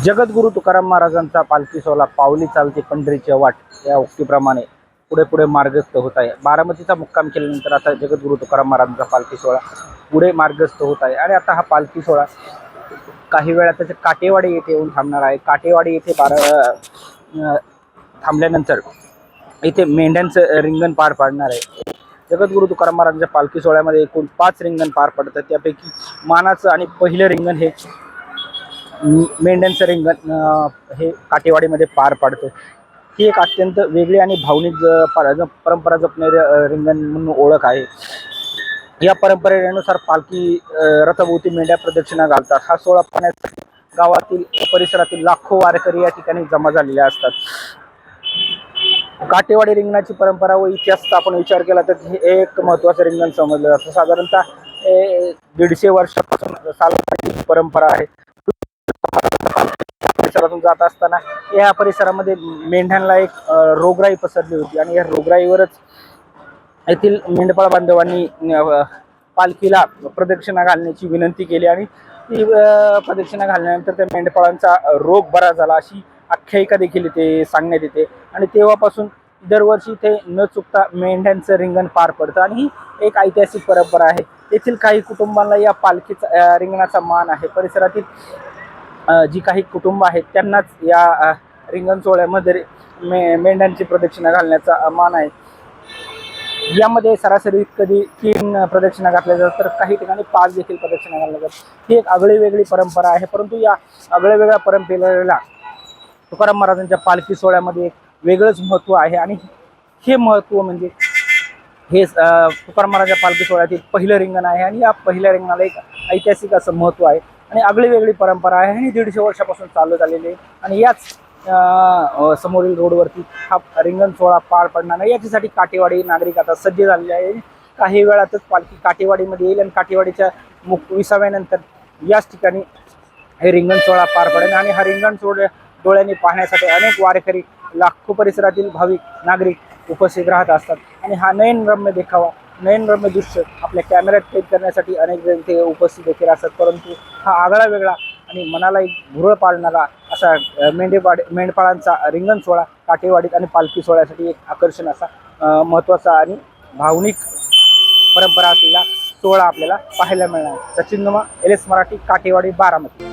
जगद्गुरु तुकाराम महाराजांचा पालखी सोहळा पावली चालते पंढरीच्या वाट या उक्तीप्रमाणे पुढे पुढे मार्गस्थ होत आहे। बारामतीचा मुक्काम केल्यानंतर आता जगद्गुरु तुकाराम महाराजांचा पालखी सोहळा पुढे मार्गस्थ होत आहे आणि आता हा पालखी सोहळा काही वेळा त्याचे काटेवाडी येथे येऊन थांबणार आहे। काटेवाडी येथे थांबल्यानंतर इथे मेंढ्यांचं रिंगण पार पाडणार आहे। जगद्गुरु तुकाराम महाराजांच्या पालखी सोहळ्यामध्ये एकूण 5 रिंगण पार पडतात। त्यापैकी मानाचं आणि पहिलं रिंगण हे मेंढ्यांचं रिंगण हे काटेवाडीमध्ये पार पडतं। ही एक अत्यंत वेगळी आणि भावनिक परंपरा जपणारे रिंगण म्हणून ओळख आहे। या परंपरेनुसार पालखी रथभोवती मेंढ्या प्रदक्षिणा घालतात। हा सोहळा पाहण्यासाठी गावातील परिसरातील लाखो वारकरी या ठिकाणी जमा झालेले असतात। काटेवाडी रिंगणाची परंपरा व इतिहासाचा आपण विचार केला तर हे एक महत्त्वाचं रिंगण समजलं जातं। साधारणतः 150 वर्षापासून चालणारी परंपरा आहे। परिसरातून जात असताना या परिसरामध्ये मेंढ्यांना एक रोगराई पसरली होती आणि या रोगराईवरच येथील मेंढपाळ बांधवांनी पालखीला प्रदक्षिणा घालण्याची विनंती केली आणि ती प्रदक्षिणा घालल्यानंतर त्या मेंढपाळांचा रोग बरा झाला अशी आख्यायिका देखील इथे सांगण्यात येते। आणि तेव्हापासून दरवर्षी इथे न चुकता मेंढ्यांचं रिंगण पार पडतं आणि ही एक ऐतिहासिक परंपरा आहे। येथील काही कुटुंबांना या पालखीचा रिंगणाचा मान आहे। परिसरातील जी काही कुटुंब आहेत त्यांनाच या रिंगण सोहळ्यामध्ये मेंढ्यांची प्रदक्षिणा घालण्याचा मान आहे। यामध्ये सरासरी कधी 3 प्रदक्षिणा घातल्या जातात तर काही ठिकाणी 5 देखील प्रदक्षिणा घालल्या जातात। ही एक आगळीवेगळी परंपरा आहे। परंतु या आगळ्यावेगळ्या परंपरेला तुकाराम महाराजांच्या पालखी सोहळ्यामध्ये एक वेगळंच महत्त्व आहे आणि हे महत्त्व म्हणजे हे तुकाराम महाराजांच्या पालखी सोहळ्यातील पहिलं रिंगण आहे आणि या पहिल्या रिंगणाला एक ऐतिहासिक असं महत्त्व आहे आणि आगळीवेगळी परंपरा आहे आणि 150 वर्षापासून चालू झालेली आहे। आणि याच समोरील रोडवरती हा रिंगण सोहळा पार पडणार आहे। याच्यासाठी काटेवाडी नागरिक आता सज्ज झालेले आहे। काही वेळातच पालखी काटेवाडीमध्ये येईल आणि काटेवाडीच्या 20व्यानंतर याच ठिकाणी हे रिंगण सोहळा पार पडेल आणि हा रिंगण सोहळा डोळ्यांनी पाहण्यासाठी अनेक वारकरी लाखो परिसरातील भाविक नागरिक उपस्थित राहत असतात आणि हा नयनरम्य देखावा नयनरम्य दृश्य आपल्या कॅमेऱ्यात कैद करण्यासाठी अनेक जण ते उपस्थित देखील असतात। परंतु हा आगळा वेगळा आणि मनाला एक भुरळ पाडणारा असा मेंढपाळांचा रिंगण सोहळा काटेवाडीत आणि पालखी सोहळ्यासाठी एक आकर्षण असा महत्त्वाचा आणि भावनिक परंपरा असलेला सोहळा आपल्याला पाहायला मिळणार। सचिन नुमा, LS मराठी, काटेवाडी, बारामती।